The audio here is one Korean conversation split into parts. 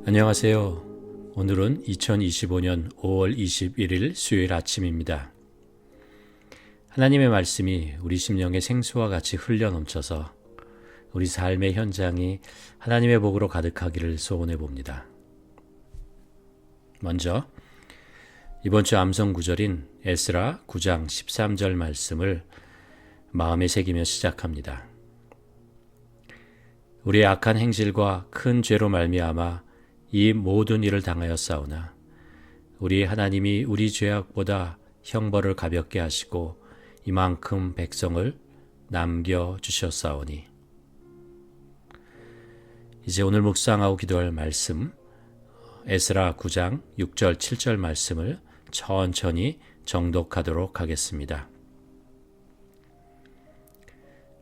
안녕하세요. 오늘은 2025년 5월 21일 수요일 아침입니다. 하나님의 말씀이 우리 심령의 생수와 같이 흘러 넘쳐서 우리 삶의 현장이 하나님의 복으로 가득하기를 소원해 봅니다. 먼저 이번 주 암송 구절인 에스라 9장 13절 말씀을 마음에 새기며 시작합니다. 우리의 악한 행실과 큰 죄로 말미암아 이 모든 일을 당하였사오나 우리 하나님이 우리 죄악보다 형벌을 가볍게 하시고 이만큼 백성을 남겨주셨사오니. 이제 오늘 묵상하고 기도할 말씀 에스라 9장 6절 7절 말씀을 천천히 정독하도록 하겠습니다.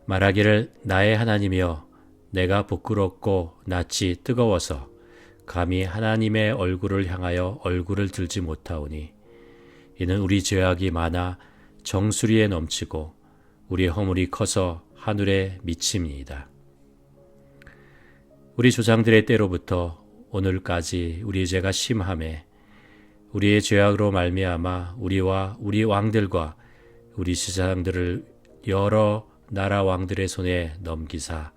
말하기를 나의 하나님이여 내가 부끄럽고 낯이 뜨거워서 감히 하나님의 얼굴을 향하여 얼굴을 들지 못하오니 이는 우리 죄악이 많아 정수리에 넘치고 우리 허물이 커서 하늘에 미침이이다. 우리 조상들의 때로부터 오늘까지 우리 죄가 심하매 우리의 죄악으로 말미암아 우리와 우리 왕들과 우리 제사장들을 여러 나라 왕들의 손에 넘기사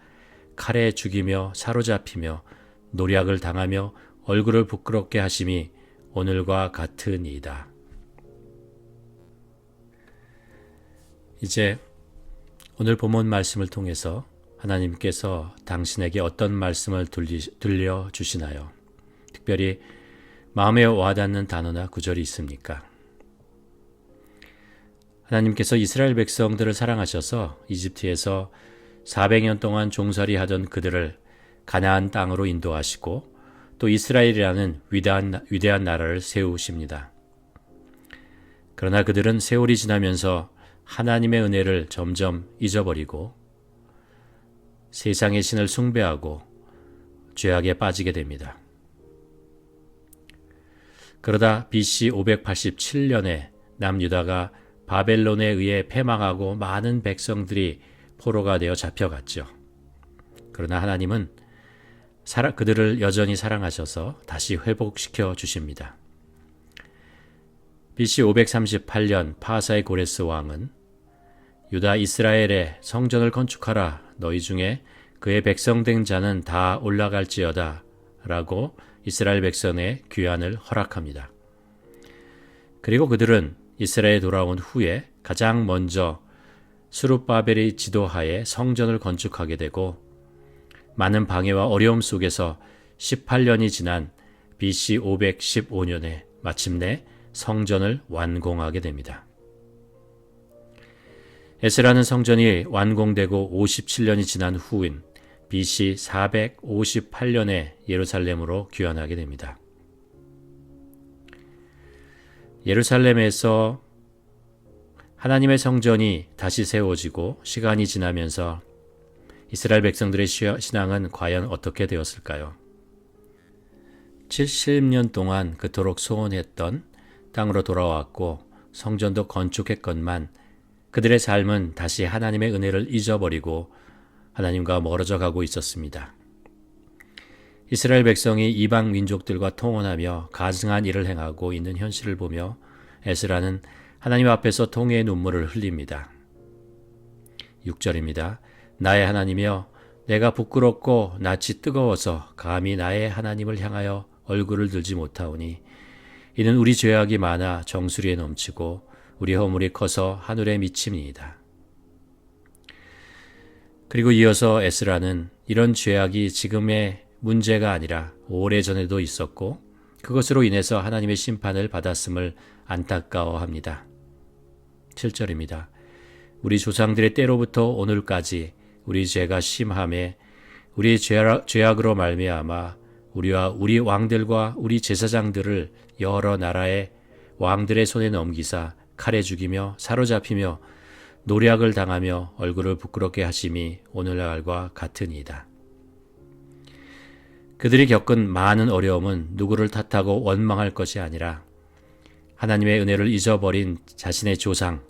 칼에 죽이며 사로잡히며 노략을 당하며 얼굴을 부끄럽게 하심이 오늘과 같으니이다. 이제 오늘 본문 말씀을 통해서 하나님께서 당신에게 어떤 말씀을 들려주시나요? 특별히 마음에 와닿는 단어나 구절이 있습니까? 하나님께서 이스라엘 백성들을 사랑하셔서 이집트에서 400년 동안 종살이 하던 그들을 가나안 땅으로 인도하시고 또 이스라엘이라는 위대한 나라를 세우십니다. 그러나 그들은 세월이 지나면서 하나님의 은혜를 점점 잊어버리고 세상의 신을 숭배하고 죄악에 빠지게 됩니다. 그러다 BC 587년에 남유다가 바벨론에 의해 패망하고 많은 백성들이 포로가 되어 잡혀갔죠. 그러나 하나님은 그들을 여전히 사랑하셔서 다시 회복시켜 주십니다. BC 538년 파사의 고레스 왕은 유다 이스라엘의 성전을 건축하라. 너희 중에 그의 백성된 자는 다 올라갈지어다 라고 이스라엘 백성의 귀환을 허락합니다. 그리고 그들은 이스라엘에 돌아온 후에 가장 먼저 스룹바벨의 지도하에 성전을 건축하게 되고 많은 방해와 어려움 속에서 18년이 지난 BC 515년에 마침내 성전을 완공하게 됩니다. 에스라는 성전이 완공되고 57년이 지난 후인 BC 458년에 예루살렘으로 귀환하게 됩니다. 예루살렘에서 하나님의 성전이 다시 세워지고 시간이 지나면서 이스라엘 백성들의 신앙은 과연 어떻게 되었을까요? 70년 동안 그토록 소원했던 땅으로 돌아왔고 성전도 건축했건만 그들의 삶은 다시 하나님의 은혜를 잊어버리고 하나님과 멀어져 가고 있었습니다. 이스라엘 백성이 이방 민족들과 통혼하며 가증한 일을 행하고 있는 현실을 보며 에스라는 하나님 앞에서 통회의 눈물을 흘립니다. 6절입니다. 나의 하나님이여 내가 부끄럽고 낯이 뜨거워서 감히 나의 하나님을 향하여 얼굴을 들지 못하오니 이는 우리 죄악이 많아 정수리에 넘치고 우리 허물이 커서 하늘에 미침이니이다. 그리고 이어서 에스라는 이런 죄악이 지금의 문제가 아니라 오래전에도 있었고 그것으로 인해서 하나님의 심판을 받았음을 안타까워합니다. 7절입니다. 우리 조상들의 때로부터 오늘까지 우리 죄가 심함에 우리 죄악으로 말미암아 우리와 우리 왕들과 우리 제사장들을 여러 나라의 왕들의 손에 넘기사 칼에 죽이며 사로잡히며 노략을 당하며 얼굴을 부끄럽게 하심이 오늘날과 같으니이다. 그들이 겪은 많은 어려움은 누구를 탓하고 원망할 것이 아니라 하나님의 은혜를 잊어버린 자신의 조상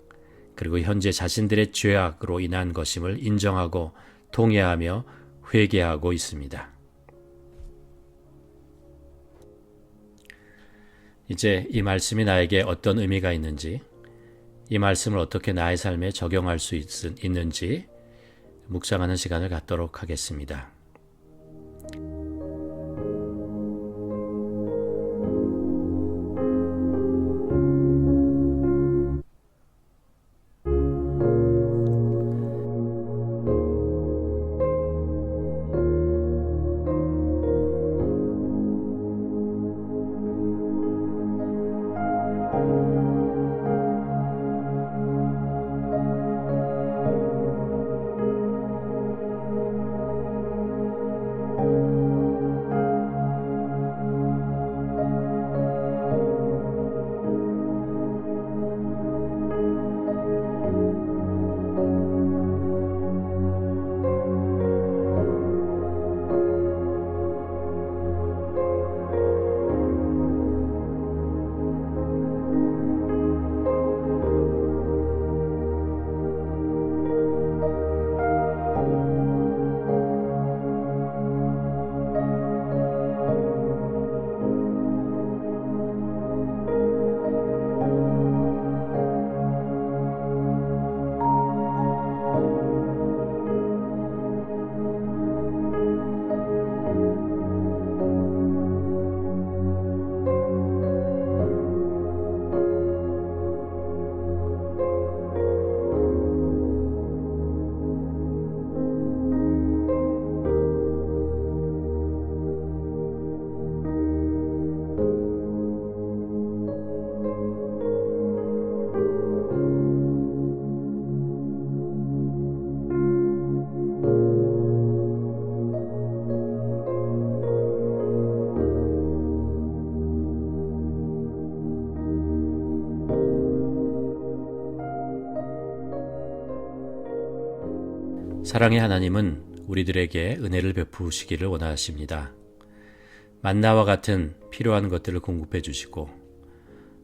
그리고 현재 자신들의 죄악으로 인한 것임을 인정하고 통회하며 회개하고 있습니다. 이제 이 말씀이 나에게 어떤 의미가 있는지, 이 말씀을 어떻게 나의 삶에 적용할 수 있는지 묵상하는 시간을 갖도록 하겠습니다. 사랑의 하나님은 우리들에게 은혜를 베푸시기를 원하십니다. 만나와 같은 필요한 것들을 공급해 주시고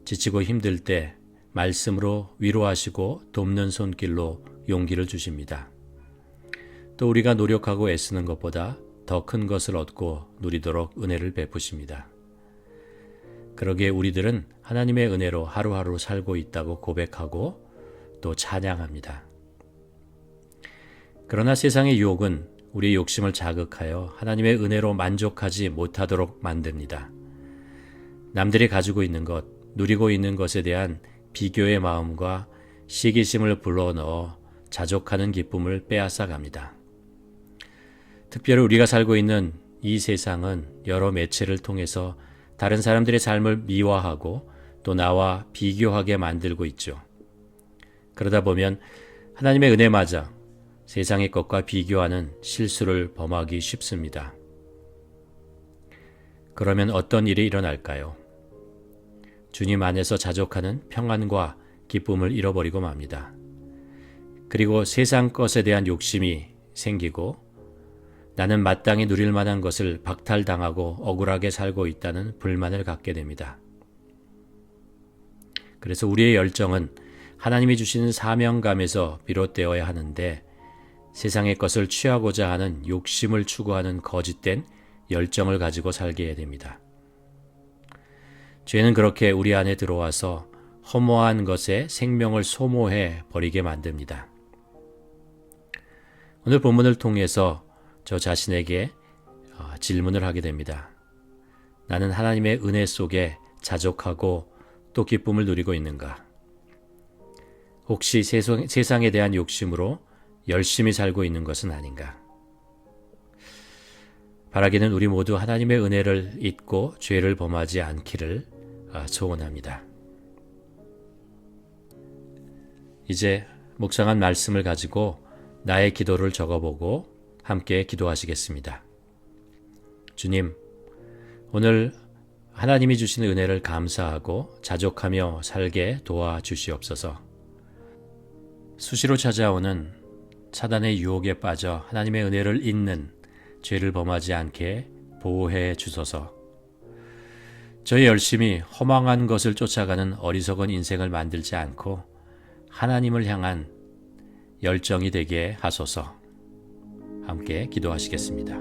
지치고 힘들 때 말씀으로 위로하시고 돕는 손길로 용기를 주십니다. 또 우리가 노력하고 애쓰는 것보다 더 큰 것을 얻고 누리도록 은혜를 베푸십니다. 그러기에 우리들은 하나님의 은혜로 하루하루 살고 있다고 고백하고 또 찬양합니다. 그러나 세상의 유혹은 우리의 욕심을 자극하여 하나님의 은혜로 만족하지 못하도록 만듭니다. 남들이 가지고 있는 것, 누리고 있는 것에 대한 비교의 마음과 시기심을 불러넣어 자족하는 기쁨을 빼앗아갑니다. 특별히 우리가 살고 있는 이 세상은 여러 매체를 통해서 다른 사람들의 삶을 미화하고 또 나와 비교하게 만들고 있죠. 그러다 보면 하나님의 은혜마저 세상의 것과 비교하는 실수를 범하기 쉽습니다. 그러면 어떤 일이 일어날까요? 주님 안에서 자족하는 평안과 기쁨을 잃어버리고 맙니다. 그리고 세상 것에 대한 욕심이 생기고 나는 마땅히 누릴 만한 것을 박탈당하고 억울하게 살고 있다는 불만을 갖게 됩니다. 그래서 우리의 열정은 하나님이 주시는 사명감에서 비롯되어야 하는데 세상의 것을 취하고자 하는 욕심을 추구하는 거짓된 열정을 가지고 살게 됩니다. 죄는 그렇게 우리 안에 들어와서 허무한 것에 생명을 소모해 버리게 만듭니다. 오늘 본문을 통해서 저 자신에게 질문을 하게 됩니다. 나는 하나님의 은혜 속에 자족하고 또 기쁨을 누리고 있는가? 혹시 세상에 대한 욕심으로 열심히 살고 있는 것은 아닌가? 바라기는 우리 모두 하나님의 은혜를 잊고 죄를 범하지 않기를 소원합니다. 이제 묵상한 말씀을 가지고 나의 기도를 적어보고 함께 기도하시겠습니다. 주님, 오늘 하나님이 주신 은혜를 감사하고 자족하며 살게 도와주시옵소서. 수시로 찾아오는 사단의 유혹에 빠져 하나님의 은혜를 잊는 죄를 범하지 않게 보호해 주소서. 저희 열심히 허망한 것을 쫓아가는 어리석은 인생을 만들지 않고 하나님을 향한 열정이 되게 하소서. 함께 기도하시겠습니다.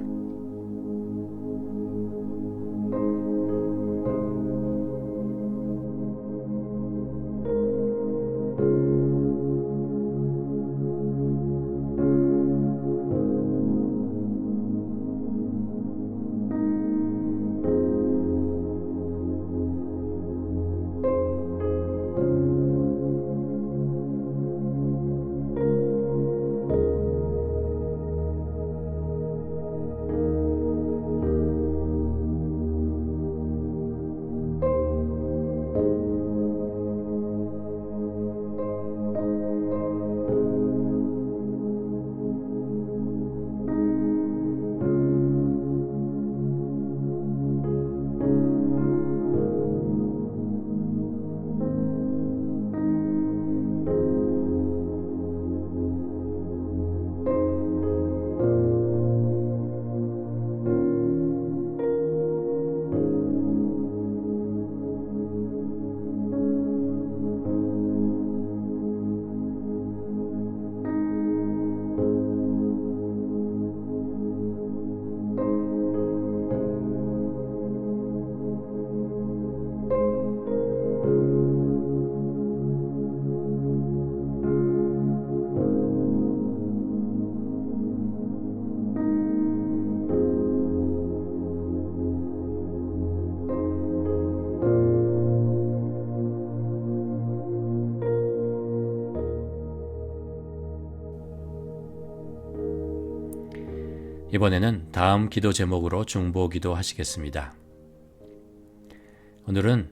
이번에는 다음 기도 제목으로 중보기도 하시겠습니다. 오늘은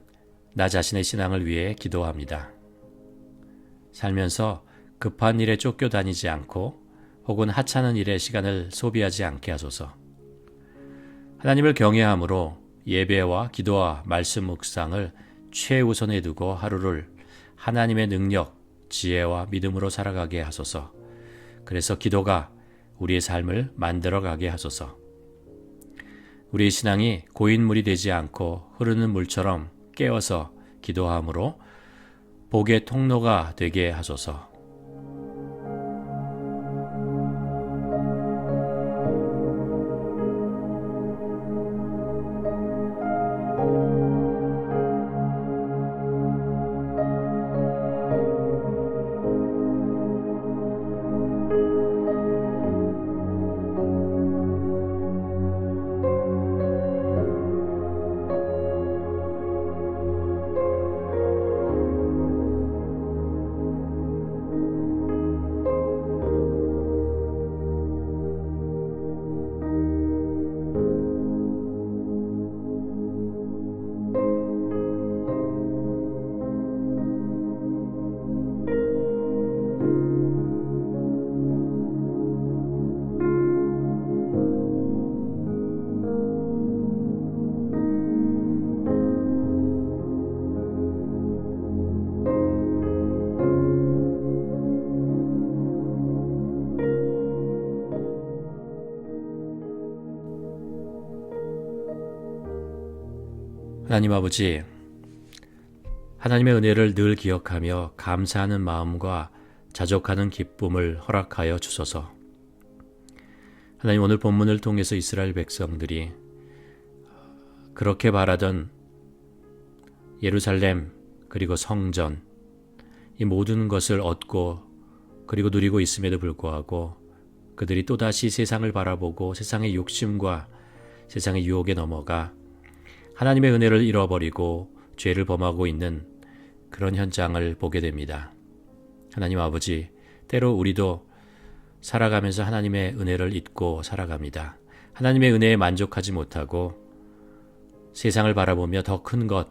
나 자신의 신앙을 위해 기도합니다. 살면서 급한 일에 쫓겨다니지 않고 혹은 하찮은 일에 시간을 소비하지 않게 하소서. 하나님을 경외함으로 예배와 기도와 말씀 묵상을 최우선에 두고 하루를 하나님의 능력, 지혜와 믿음으로 살아가게 하소서. 그래서 기도가 우리의 삶을 만들어가게 하소서. 우리의 신앙이 고인물이 되지 않고 흐르는 물처럼 깨어서 기도함으로 복의 통로가 되게 하소서. 하나님 아버지, 하나님의 은혜를 늘 기억하며 감사하는 마음과 자족하는 기쁨을 허락하여 주소서. 하나님, 오늘 본문을 통해서 이스라엘 백성들이 그렇게 바라던 예루살렘 그리고 성전, 이 모든 것을 얻고 그리고 누리고 있음에도 불구하고 그들이 또다시 세상을 바라보고 세상의 욕심과 세상의 유혹에 넘어가 하나님의 은혜를 잃어버리고 죄를 범하고 있는 그런 현장을 보게 됩니다. 하나님 아버지, 때로 우리도 살아가면서 하나님의 은혜를 잊고 살아갑니다. 하나님의 은혜에 만족하지 못하고 세상을 바라보며 더 큰 것,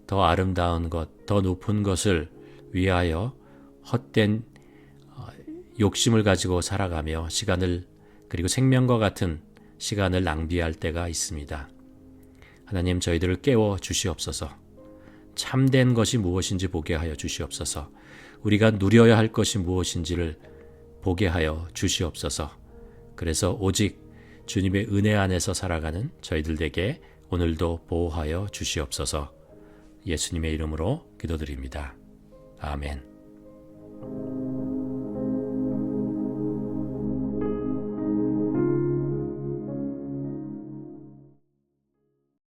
더 아름다운 것, 더 높은 것을 위하여 헛된 욕심을 가지고 살아가며 시간을, 그리고 생명과 같은 시간을 낭비할 때가 있습니다. 하나님, 저희들을 깨워 주시옵소서. 참된 것이 무엇인지 보게 하여 주시옵소서. 우리가 누려야 할 것이 무엇인지를 보게 하여 주시옵소서. 그래서 오직 주님의 은혜 안에서 살아가는 저희들 에게 오늘도 보호하여 주시옵소서. 예수님의 이름으로 기도드립니다. 아멘.